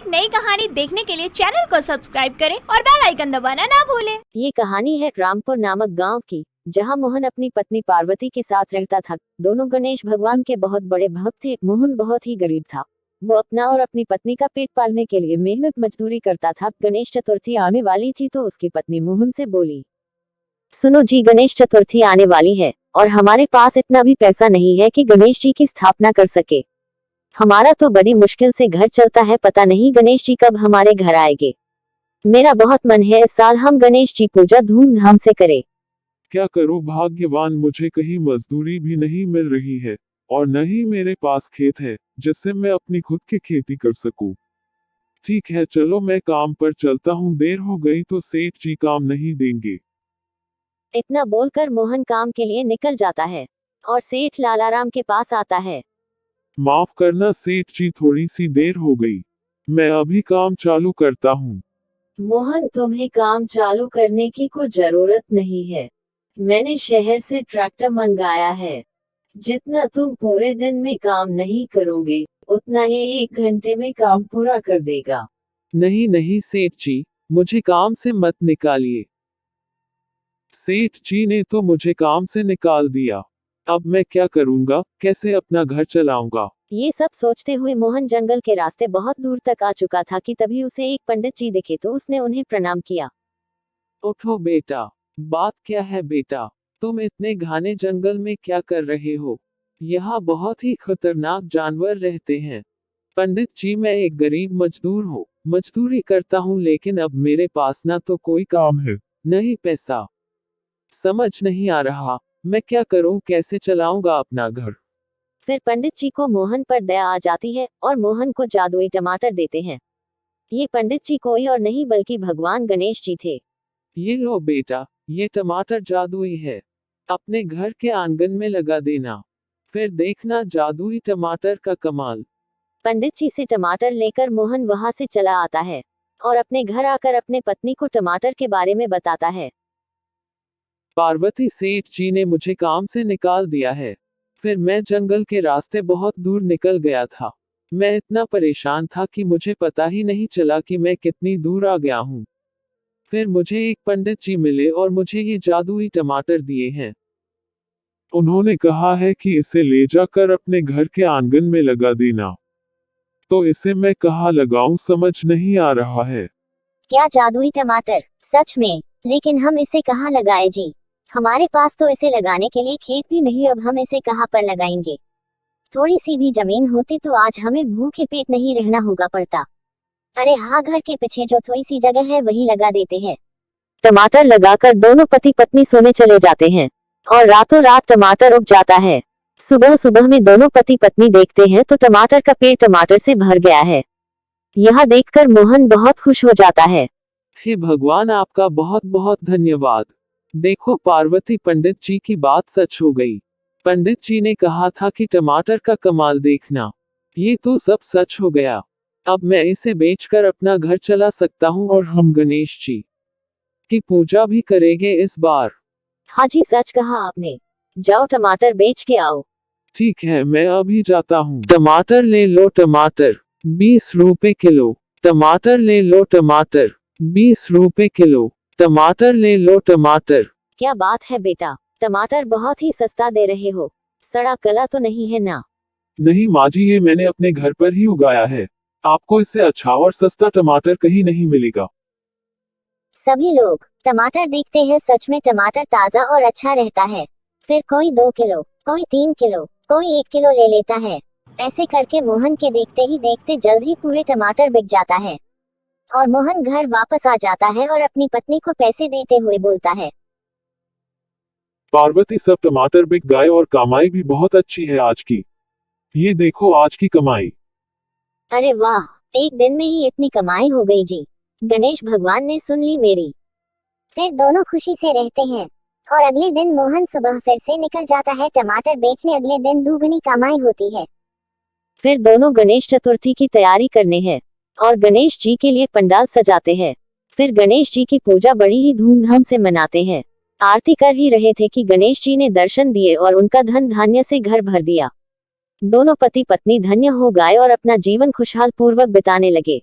एक नई कहानी देखने के लिए चैनल को सब्सक्राइब करें और बेल आइकन दबाना ना भूलें। ये कहानी है रामपुर नामक गांव की, जहां मोहन अपनी पत्नी पार्वती के साथ रहता था। दोनों गणेश भगवान के बहुत बड़े भक्त थे। मोहन बहुत ही गरीब था। वो अपना और अपनी पत्नी का पेट पालने के लिए मेहनत मजदूरी करता था। गणेश चतुर्थी आने वाली थी तो उसकी पत्नी मोहन से बोली, सुनो जी, गणेश चतुर्थी आने वाली है और हमारे पास इतना भी पैसा नहीं है कि गणेश जी की स्थापना कर सके। हमारा तो बड़ी मुश्किल से घर चलता है। पता नहीं गणेश जी कब हमारे घर आएंगे। मेरा बहुत मन है इस साल हम गणेश जी पूजा धूमधाम से करें। क्या करूं भाग्यवान, मुझे कहीं मजदूरी भी नहीं मिल रही है और न ही मेरे पास खेत है जिससे मैं अपनी खुद की खेती कर सकूं। ठीक है, चलो मैं काम पर चलता हूं, देर हो गई तो सेठ जी काम नहीं देंगे। इतना बोलकर मोहन काम के लिए निकल जाता है और सेठ लालाराम के पास आता है। माफ करना सेठ जी, थोड़ी सी देर हो गई, मैं अभी काम चालू करता हूं। मोहन, तुम्हें काम चालू करने की कोई जरूरत नहीं है। मैंने शहर से ट्रैक्टर मंगाया है। जितना तुम पूरे दिन में काम नहीं करोगे उतना ये 1 घंटे में काम पूरा कर देगा। नहीं नहीं सेठ जी, मुझे काम से मत निकालिए। सेठ जी ने तो मुझे काम से निकाल दिया, अब मैं क्या करूंगा, कैसे अपना घर चलाऊंगा। ये सब सोचते हुए मोहन जंगल के रास्ते बहुत दूर तक आ चुका था कि तभी उसे एक पंडित जी दिखे तो उसने उन्हें प्रणाम किया। उठो बेटा, बात क्या है बेटा, तुम इतने घने जंगल में क्या कर रहे हो? यहाँ बहुत ही खतरनाक जानवर रहते हैं। पंडित जी, मैं एक गरीब मजदूर हूँ, मजदूरी करता हूँ, लेकिन अब मेरे पास ना तो कोई काम है न ही पैसा। समझ नहीं आ रहा मैं क्या करूँ, कैसे चलाऊंगा अपना घर। फिर पंडित जी को मोहन पर दया आ जाती है और मोहन को जादुई टमाटर देते हैं। ये पंडित जी कोई और नहीं बल्कि भगवान गणेश जी थे। ये लो बेटा, ये टमाटर जादुई है, अपने घर के आंगन में लगा देना, फिर देखना जादुई टमाटर का कमाल। पंडित जी से टमाटर लेकर मोहन वहां से चला आता है और अपने घर आकर अपने पत्नी को टमाटर के बारे में बताता है। पार्वती, सेठ जी ने मुझे काम से निकाल दिया है। फिर मैं जंगल के रास्ते बहुत दूर निकल गया था। मैं इतना परेशान था कि मुझे पता ही नहीं चला कि मैं कितनी दूर आ गया हूँ। फिर मुझे एक पंडित जी मिले और मुझे ये जादुई टमाटर दिए हैं। उन्होंने कहा है कि इसे ले जाकर अपने घर के आंगन में लगा देना। तो इसे मैं कहाँ लगाऊं, समझ नहीं आ रहा है। क्या जादुई टमाटर? सच में? लेकिन हम इसे कहाँ लगाए जी? हमारे पास तो इसे लगाने के लिए खेत भी नहीं, अब हम इसे कहाँ पर लगाएंगे? थोड़ी सी भी जमीन होती तो आज हमें भूखे पेट नहीं रहना होगा पड़ता। अरे हाँ, घर के पीछे जो थोड़ी सी जगह है वही लगा देते हैं। टमाटर लगाकर दोनों पति पत्नी सोने चले जाते हैं और रातों रात टमाटर उग जाता है। सुबह सुबह में दोनों पति पत्नी देखते हैं तो टमाटर का पेड़ टमाटर से भर गया है। यह देखकर मोहन बहुत खुश हो जाता है। हे भगवान, आपका बहुत बहुत धन्यवाद। देखो पार्वती, पंडित जी की बात सच हो गई। पंडित जी ने कहा था कि टमाटर का कमाल देखना, ये तो सब सच हो गया। अब मैं इसे बेचकर अपना घर चला सकता हूँ और हम गणेश जी की पूजा भी करेंगे इस बार। हाँ जी, सच कहा आपने। जाओ टमाटर बेच के आओ। ठीक है, मैं अभी जाता हूँ। टमाटर ले लो, टमाटर 20 रुपए किलो। टमाटर ले लो, टमाटर 20 रुपए किलो। टमाटर ले लो, टमाटर। क्या बात है बेटा, टमाटर बहुत ही सस्ता दे रहे हो, सड़ा गला तो नहीं है ना? नहीं माँ जी, ये मैंने अपने घर पर ही उगाया है, आपको इससे अच्छा और सस्ता टमाटर कहीं नहीं मिलेगा। सभी लोग टमाटर देखते हैं। सच में टमाटर ताजा और अच्छा रहता है। फिर कोई 2 किलो, कोई 3 किलो, कोई 1 किलो ले लेता है। ऐसे करके मोहन के देखते ही देखते जल्द ही पूरे टमाटर बिक जाता है और मोहन घर वापस आ जाता है और अपनी पत्नी को पैसे देते हुए बोलता है, पार्वती, सब टमाटर बिक गए और कमाई भी बहुत अच्छी है आज की। ये देखो आज की कमाई। अरे वाह, 1 दिन में ही इतनी कमाई हो गई जी। गणेश भगवान ने सुन ली मेरी। फिर दोनों खुशी से रहते हैं और अगले दिन मोहन सुबह फिर से निकल जाता है टमाटर बेचने। अगले दिन दुगनी कमाई होती है। फिर दोनों गणेश चतुर्थी की तैयारी करने हैं और गणेश जी के लिए पंडाल सजाते हैं। फिर गणेश जी की पूजा बड़ी ही धूमधाम से मनाते हैं। आरती कर ही रहे थे कि गणेश जी ने दर्शन दिए और उनका धन धान्य से घर भर दिया। दोनों पति पत्नी धन्य हो गए और अपना जीवन खुशहाल पूर्वक बिताने लगे।